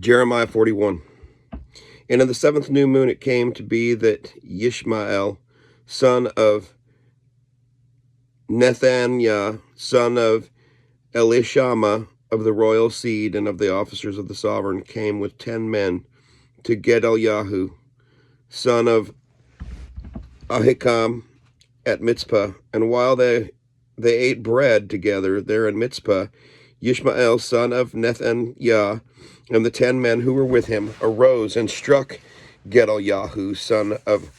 Jeremiah 41. And in the 7th new moon it came to be that Yishmael, son of Nethaniah, son of Elishama, of the royal seed and of the officers of the sovereign, came with 10 men to Gedaliah, son of Ahikam, at Mitzpah. And while they ate bread together there in Mitzpah, Yishmael, son of Nethaniah, and the 10 men who were with him arose and struck Gedaliah, son of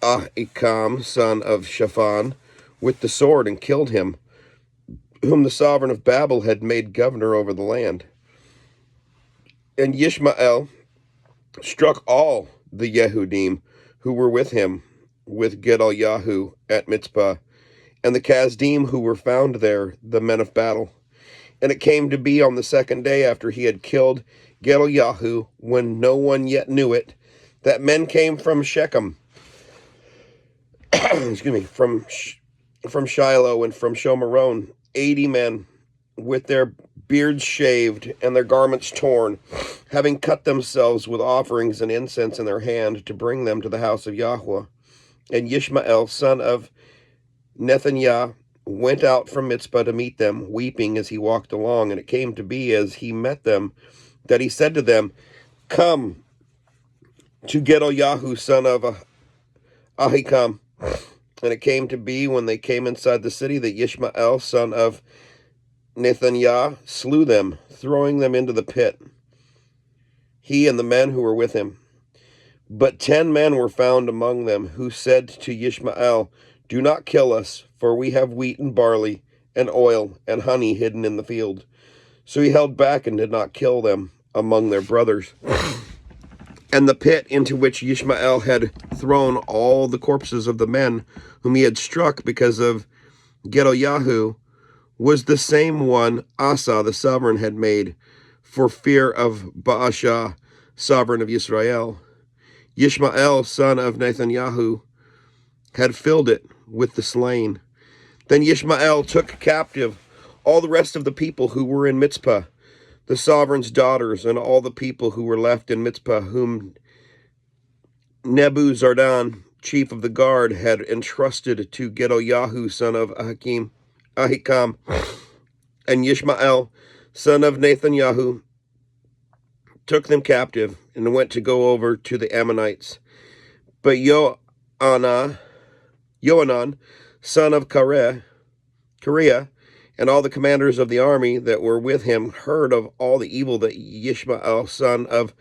Ahikam, son of Shaphan, with the sword, and killed him, whom the sovereign of Babel had made governor over the land. And Yishmael struck all the Yehudim who were with him, with Gedaliah at Mitzpah, and the Kasdim who were found there, the men of battle. And it came to be on the 2nd day after he had killed Gedaliah, when no one yet knew it, that men came from Shechem, from Shiloh and from Shomeron, 80 men, with their beards shaved and their garments torn, having cut themselves with offerings and incense in their hand, to bring them to the house of Yahweh. And Yishmael, son of Nethaniah, went out from Mitzpah to meet them, weeping as he walked along. And it came to be, as he met them, that he said to them, "Come to Gedaliah, son of Ahikam." And it came to be, when they came inside the city, that Yishmael, son of Nethaniah, slew them, throwing them into the pit, he and the men who were with him. But 10 men were found among them, who said to Yishmael, "Do not kill us, for we have wheat and barley and oil and honey hidden in the field." So he held back and did not kill them among their brothers. And the pit into which Yishmael had thrown all the corpses of the men whom he had struck because of Gedaliah was the same one Asa the sovereign had made, for fear of Baasha, sovereign of Israel. Yishmael, son of Nethaniah, had filled it with the slain. Then Yishmael took captive all the rest of the people who were in Mitzpah, the sovereign's daughters, and all the people who were left in Mitzpah, whom Nebuzaradan, chief of the guard, had entrusted to Gedaliah, son of Ahikam. And Yishmael, son of Nethaniah, took them captive and went to go over to the Ammonites. But Johanan, son of Kareah, and all the commanders of the army that were with him heard of all the evil that Yishmael, son of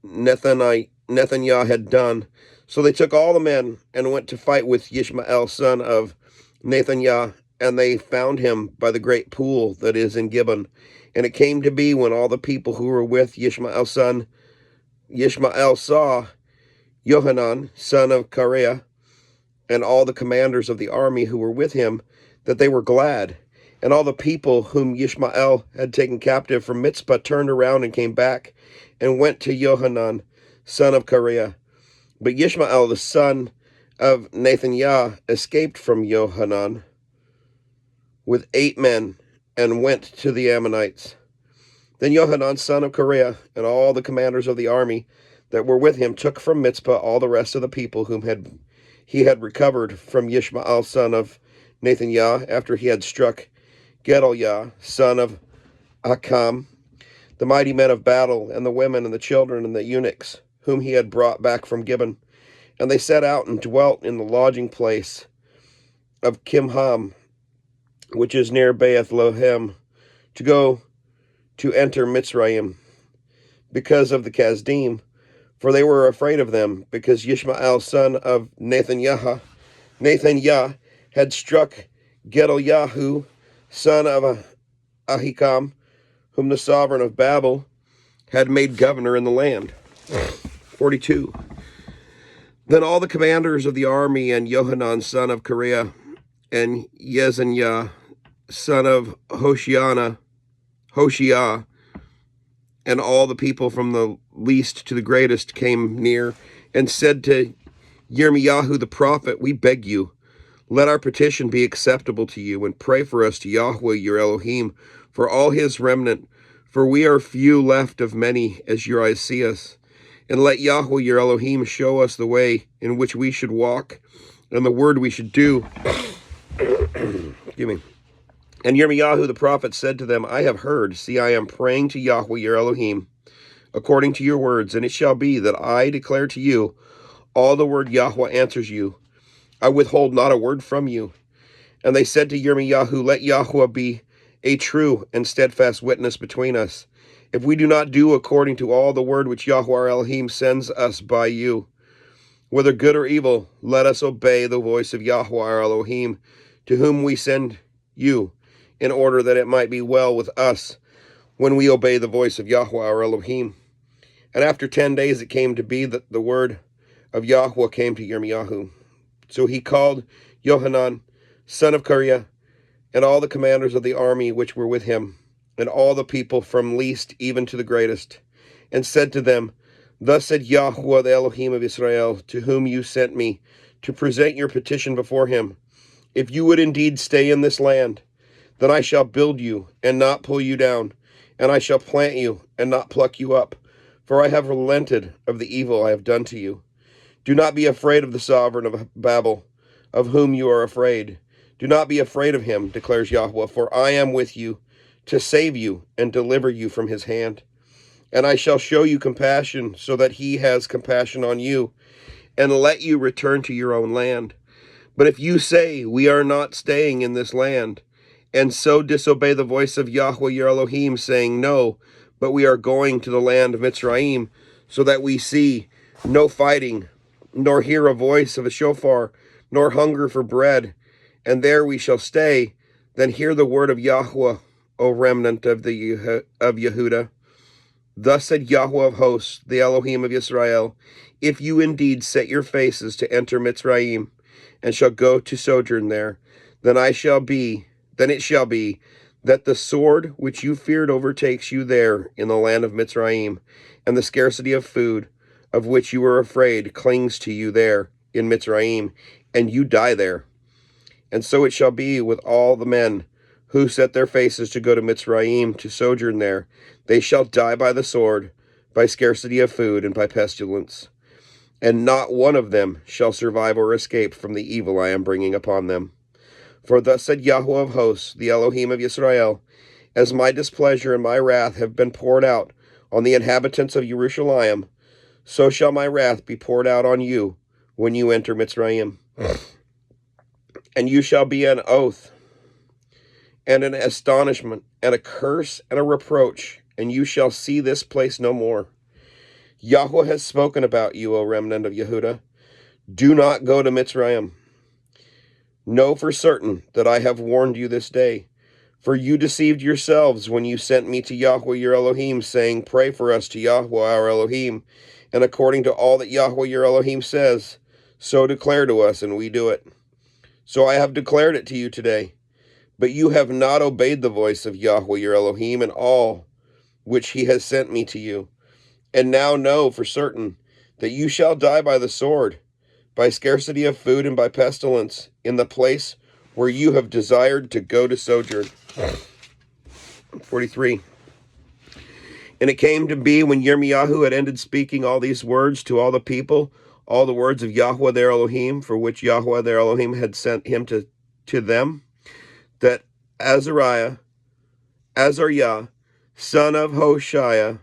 Nethaniah, had done. So they took all the men and went to fight with Yishmael, son of Nethaniah, and they found him by the great pool that is in Gibeon. And it came to be, when all the people who were with Yishmael saw Johanan, son of Kareah, and all the commanders of the army who were with him, that they were glad. And all the people whom Yishmael had taken captive from Mitzpah turned around and came back, and went to Johanan, son of Kareah. But Yishmael, the son of Nethaniah, escaped from Johanan with 8 men, and went to the Ammonites. Then Johanan, son of Kareah, and all the commanders of the army that were with him took from Mitzpah all the rest of the people whom he had recovered from Yishmael, son of Nethaniah, after he had struck Gedaliah, son of Ahikam, the mighty men of battle, and the women and the children and the eunuchs, whom he had brought back from Gibeon. And they set out and dwelt in the lodging place of Kimham, which is near Beth-lehem, to go to enter Mitzrayim, because of the Kasdim, for they were afraid of them, because Yishmael, son of Nethaniah, had struck Gedaliah, son of Ahikam, whom the sovereign of Babel had made governor in the land. 42. Then all the commanders of the army, and Johanan, son of Kareah, and Yezaniah, son of Hoshea, and all the people from the least to the greatest came near, and said to Yirmiyahu the prophet, "We beg you, let our petition be acceptable to you, and pray for us to Yahweh your Elohim, for all his remnant, For we are few left of many, as your eyes see us. And let Yahweh your Elohim show us the way in which we should walk, and the word we should do. Excuse me. And Yirmiyahu the prophet said to them, I have heard. See, I am praying to Yahweh your Elohim, according to your words. And it shall be that I declare to you all the word Yahweh answers you. I withhold not a word from you. And they said to Yirmiyahu, let Yahweh be a true and steadfast witness between us, if we do not do according to all the word which Yahweh our Elohim sends us by you. Whether good or evil, let us obey the voice of Yahweh our Elohim, to whom we send you, in order that it might be well with us when we obey the voice of Yahweh our Elohim. And after 10 days it came to be that the word of Yahweh came to Yirmiyahu. So he called Yohanan, son of Kareah, and all the commanders of the army which were with him, and all the people from least even to the greatest, and said to them, Thus said Yahweh the Elohim of Israel, to whom you sent me, to present your petition before him. If you would indeed stay in this land, then I shall build you, and not pull you down, and I shall plant you, and not pluck you up, for I have relented of the evil I have done to you. Do not be afraid of the sovereign of Babel, of whom you are afraid. Do not be afraid of him, declares Yahweh, for I am with you, to save you and deliver you from his hand. And I shall show you compassion, so that he has compassion on you, and let you return to your own land. But if you say, we are not staying in this land, and so disobey the voice of Yahweh your Elohim, saying, no, but we are going to the land of Mitzrayim, so that we see no fighting, nor hear a voice of a shofar, nor hunger for bread, and there we shall stay, then hear the word of Yahweh, O remnant of Yehudah. Thus said Yahweh of hosts, the Elohim of Israel, if you indeed set your faces to enter Mitzrayim, and shall go to sojourn there, then it shall be that the sword which you feared overtakes you there in the land of Mitzrayim, and the scarcity of food, of which you were afraid, clings to you there in Mitzrayim, and you die there. And so it shall be with all the men who set their faces to go to Mitzrayim to sojourn there. They shall die by the sword, by scarcity of food, and by pestilence. And not one of them shall survive or escape from the evil I am bringing upon them. For thus said Yahweh of hosts, the Elohim of Israel, as my displeasure and my wrath have been poured out on the inhabitants of Jerusalem, so shall my wrath be poured out on you when you enter Mitzrayim. And you shall be an oath, and an astonishment, and a curse, and a reproach, and you shall see this place no more. Yahweh has spoken about you, O remnant of Yehudah. Do not go to Mitzrayim. Know for certain that I have warned you this day, for you deceived yourselves when you sent me to Yahweh your Elohim, saying, pray for us to Yahweh our Elohim, and according to all that Yahweh your Elohim says, so declare to us, and we do it. So I have declared it to you today, but you have not obeyed the voice of Yahweh your Elohim in all which he has sent me to you. And now know for certain that you shall die by the sword, by scarcity of food, and by pestilence, in the place where you have desired to go to sojourn. 43. And it came to be when Yirmiyahu had ended speaking all these words to all the people, all the words of Yahweh their Elohim, for which Yahweh their Elohim had sent him to them, that Azariah, son of Hoshea,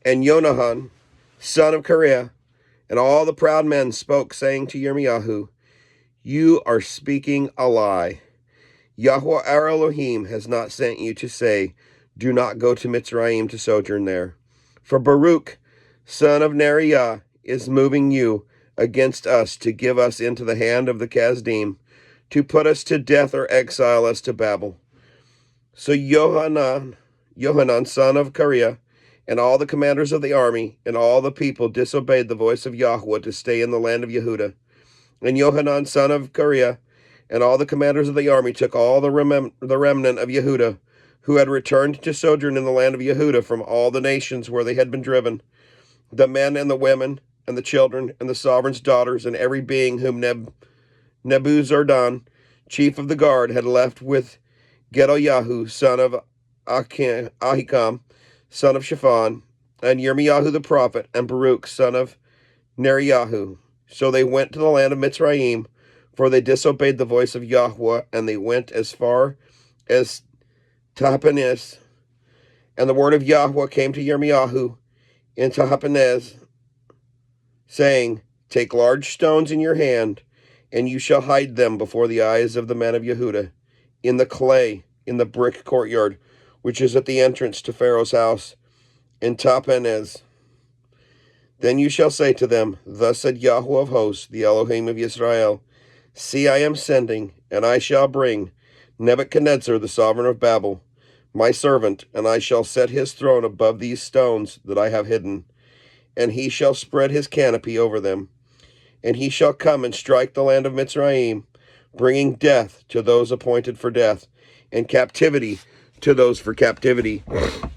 and Yonahan, son of Kareah, and all the proud men spoke, saying to Yirmiyahu, you are speaking a lie. Yahweh our Elohim has not sent you to say, do not go to Mitzrayim to sojourn there. For Baruch, son of Neriah, is moving you against us to give us into the hand of the Kasdim, to put us to death or exile us to Babel. So Yohanan, son of Kareah, and all the commanders of the army, and all the people disobeyed the voice of Yahweh to stay in the land of Yehudah. And Yohanan, son of Kareah, and all the commanders of the army took all the remnant of Yehudah, who had returned to sojourn in the land of Yehudah from all the nations where they had been driven, the men and the women, and the children, and the sovereign's daughters, and every being whom Nebuzaradan chief of the guard, had left with Gedaliah, son of Ahikam, son of Shaphan, and Yirmiyahu the prophet, and Baruch, son of Neriyahu. So they went to the land of Mitzrayim, for they disobeyed the voice of Yahweh, and they went as far as Tahpanhes. And the word of Yahweh came to Yirmiyahu in Tahpanhes, saying, Take large stones in your hand, and you shall hide them before the eyes of the men of Yehudah, in the clay, in the brick courtyard, which is at the entrance to Pharaoh's house, in Tahpanhes. Then you shall say to them, Thus said Yahweh of hosts, the Elohim of Israel, See, I am sending, and I shall bring Nebuchadnezzar, the sovereign of Babel, my servant, and I shall set his throne above these stones that I have hidden, and he shall spread his canopy over them. And he shall come and strike the land of Mitzrayim, bringing death to those appointed for death, and captivity to those for captivity,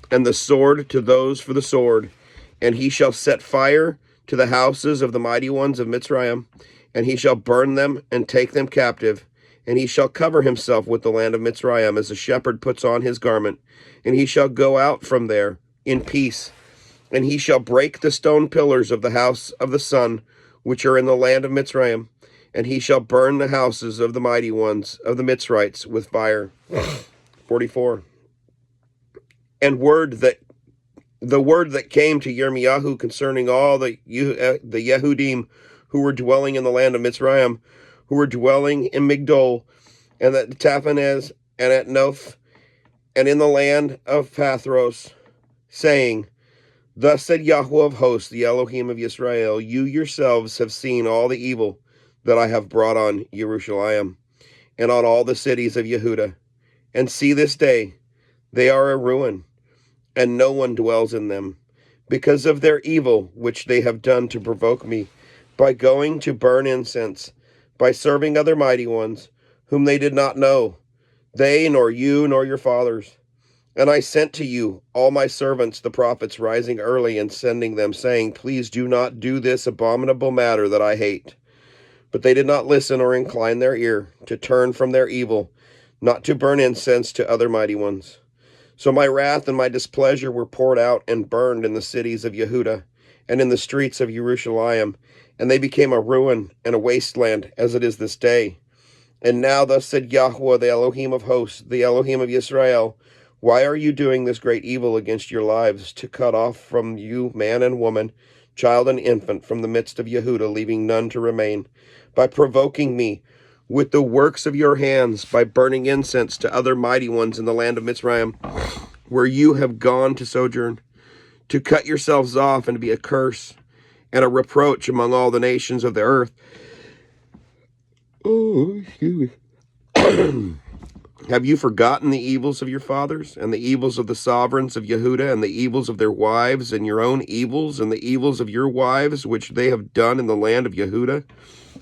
and the sword to those for the sword. And he shall set fire to the houses of the mighty ones of Mitzrayim, and he shall burn them and take them captive. And he shall cover himself with the land of Mitzrayim as a shepherd puts on his garment, and he shall go out from there in peace. And he shall break the stone pillars of the house of the sun, which are in the land of Mitzrayim, and he shall burn the houses of the mighty ones of the Mitzrites with fire. 44. And the word that came to Yirmiyahu concerning all the Yehudim who were dwelling in the land of Mitzrayim, who were dwelling in Migdol, and at Tahpanhes, and at Noph, and in the land of Pathros, saying, Thus said Yahweh of hosts, the Elohim of Israel, You yourselves have seen all the evil that I have brought on Jerusalem, and on all the cities of Yehudah. And see this day, they are a ruin, and no one dwells in them, because of their evil which they have done to provoke me, by going to burn incense, by serving other mighty ones, whom they did not know, they, nor you, nor your fathers. And I sent to you all my servants, the prophets, rising early and sending them, saying, Please do not do this abominable matter that I hate. But they did not listen or incline their ear, to turn from their evil, not to burn incense to other mighty ones. So my wrath and my displeasure were poured out and burned in the cities of Yehudah, and in the streets of Jerusalem, and they became a ruin and a wasteland, as it is this day. And now thus said Yahweh, the Elohim of hosts, the Elohim of Israel, Why are you doing this great evil against your lives, to cut off from you man and woman, child and infant, from the midst of Yehudah, leaving none to remain, by provoking me with the works of your hands, by burning incense to other mighty ones in the land of Mitzrayim, where you have gone to sojourn, to cut yourselves off and to be a curse and a reproach among all the nations of the earth? Oh, excuse me. Have you forgotten the evils of your fathers, and the evils of the sovereigns of Yehudah, and the evils of their wives, and your own evils, and the evils of your wives, which they have done in the land of Yehudah,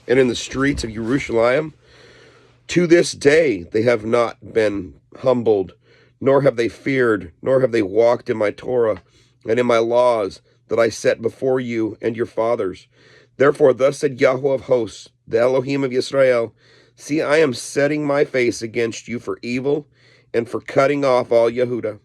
and in the streets of Jerusalem? To this day they have not been humbled, nor have they feared, nor have they walked in my Torah, and in my laws that I set before you and your fathers. Therefore thus said Yahweh of hosts, the Elohim of Israel, See, I am setting my face against you for evil, and for cutting off all Yehudah.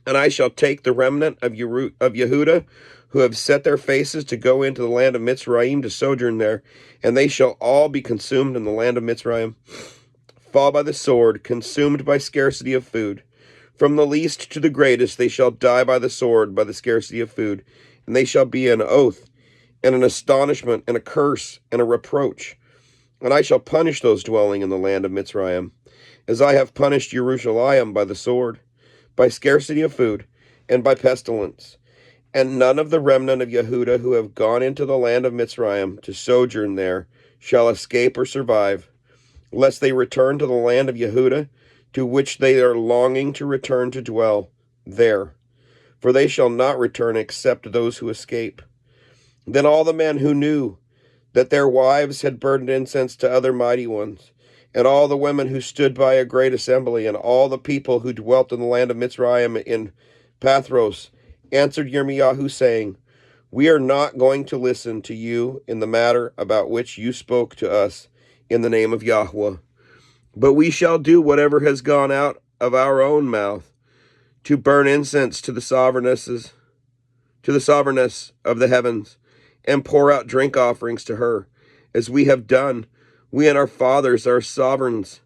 And I shall take the remnant of Yehudah, who have set their faces to go into the land of Mitzrayim to sojourn there, and they shall all be consumed in the land of Mitzrayim, fall by the sword, consumed by scarcity of food. From the least to the greatest they shall die by the sword, by the scarcity of food, and they shall be an oath, and an astonishment, and a curse, and a reproach. And I shall punish those dwelling in the land of Mitzrayim, as I have punished Jerusalem by the sword, by scarcity of food, and by pestilence. And none of the remnant of Yehudah who have gone into the land of Mitzrayim to sojourn there shall escape or survive, lest they return to the land of Yehudah, to which they are longing to return to dwell there. For they shall not return except those who escape. Then all the men who knew that their wives had burned incense to other mighty ones, and all the women who stood by a great assembly, and all the people who dwelt in the land of Mitzrayim in Pathros, answered Yirmiyahu, saying, We are not going to listen to you in the matter about which you spoke to us in the name of Yahweh. But we shall do whatever has gone out of our own mouth, to burn incense to the sovereignness of the heavens, and pour out drink offerings to her, as we have done, we and our fathers, our sovereigns,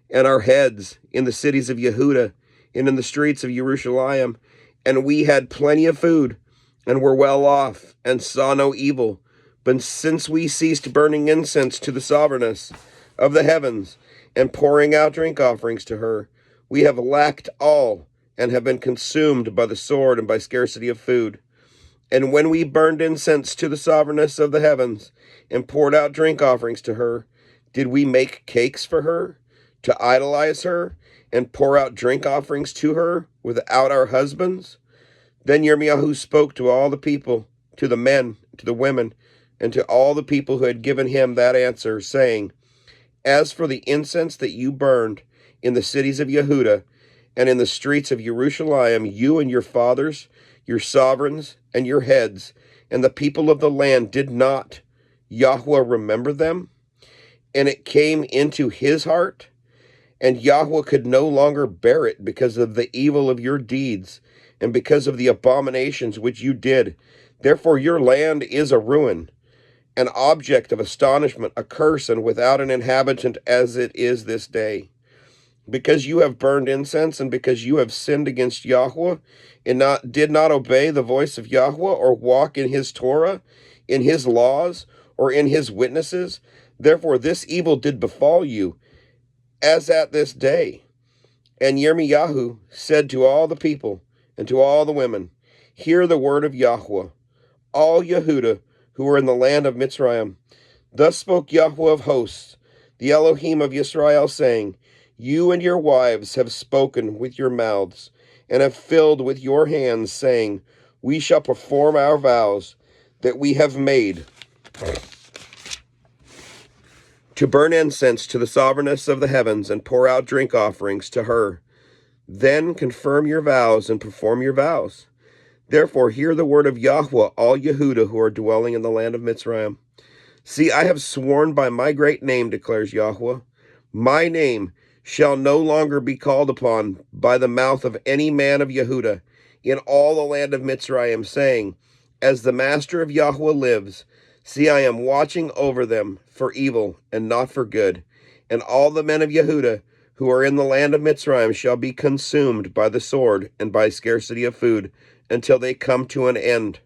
and our heads, in the cities of Yehuda, and in the streets of Jerusalem. And we had plenty of food, and were well off, and saw no evil. But since we ceased burning incense to the sovereignness of the heavens, and pouring out drink offerings to her, we have lacked all, and have been consumed by the sword and by scarcity of food. And when we burned incense to the sovereignness of the heavens, and poured out drink offerings to her, did we make cakes for her, to idolize her, and pour out drink offerings to her without our husbands? Then Yirmiyahu spoke to all the people, to the men, to the women, and to all the people who had given him that answer, saying, As for the incense that you burned in the cities of Yehuda, and in the streets of Jerusalem, you and your fathers, your sovereigns, and your heads, and the people of the land, did not Yahweh remember them? And it came into his heart, and Yahweh could no longer bear it because of the evil of your deeds, and because of the abominations which you did. Therefore your land is a ruin, an object of astonishment, a curse, and without an inhabitant, as it is this day. Because you have burned incense, and because you have sinned against Yahweh, and did not obey the voice of Yahweh, or walk in his Torah, in his laws, or in his witnesses, therefore this evil did befall you, as at this day. And Yirmiyahu said to all the people, and to all the women, Hear the word of Yahweh, all Yehuda who are in the land of Mitzrayim. Thus spoke Yahweh of hosts, the Elohim of Yisrael, saying, You and your wives have spoken with your mouths, and have filled with your hands, saying, We shall perform our vows that we have made, to burn incense to the sovereignness of the heavens, and pour out drink offerings to her. Then confirm your vows and perform your vows. Therefore hear the word of Yahweh, all Yehuda who are dwelling in the land of Mitzrayim. See, I have sworn by my great name, declares Yahweh. My name shall no longer be called upon by the mouth of any man of Yehuda in all the land of Mitzrayim, saying, As the master of Yahweh lives, see, I am watching over them for evil and not for good. And all the men of Yehuda who are in the land of Mitzrayim shall be consumed by the sword and by scarcity of food, until they come to an end.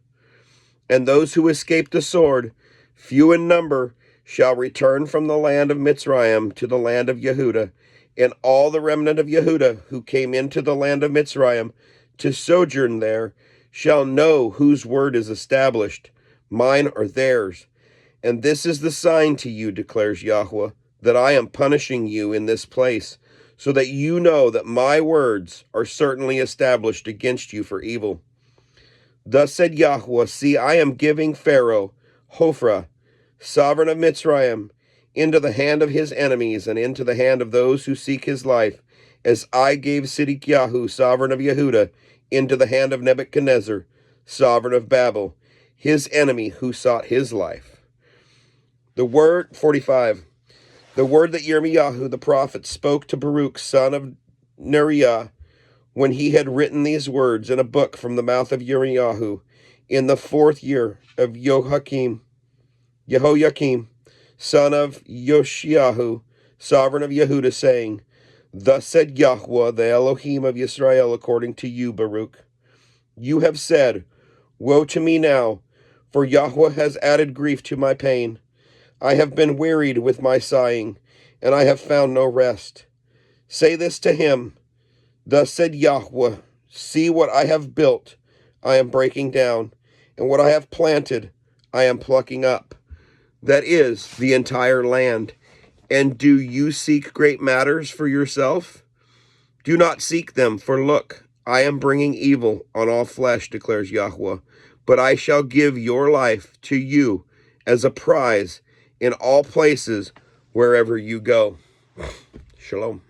And those who escape the sword, few in number, shall return from the land of Mitzrayim to the land of Yehuda, and all the remnant of Yehuda who came into the land of Mitzrayim to sojourn there shall know whose word is established, mine or theirs. And this is the sign to you, declares Yahweh, that I am punishing you in this place, so that you know that my words are certainly established against you for evil. Thus said Yahweh, See, I am giving Pharaoh, Hophra, sovereign of Mitzrayim, into the hand of his enemies, and into the hand of those who seek his life, as I gave Sidkiyahu, sovereign of Yehuda, into the hand of Nebuchadnezzar, sovereign of Babel, his enemy who sought his life. The word, 45, the word that Yirmiyahu the prophet spoke to Baruch, son of Neriah, when he had written these words in a book from the mouth of Yirmiyahu, in the 4th year of Jehoiakim, son of Yoshiahu, sovereign of Yehuda, saying, Thus said Yahweh, the Elohim of Yisrael, according to you, Baruch. You have said, Woe to me now, for Yahweh has added grief to my pain. I have been wearied with my sighing, and I have found no rest. Say this to him, Thus said Yahweh, See what I have built, I am breaking down, and what I have planted, I am plucking up. That is the entire land. And do you seek great matters for yourself? Do not seek them, for look, I am bringing evil on all flesh, declares Yahweh. But I shall give your life to you as a prize in all places wherever you go. Shalom.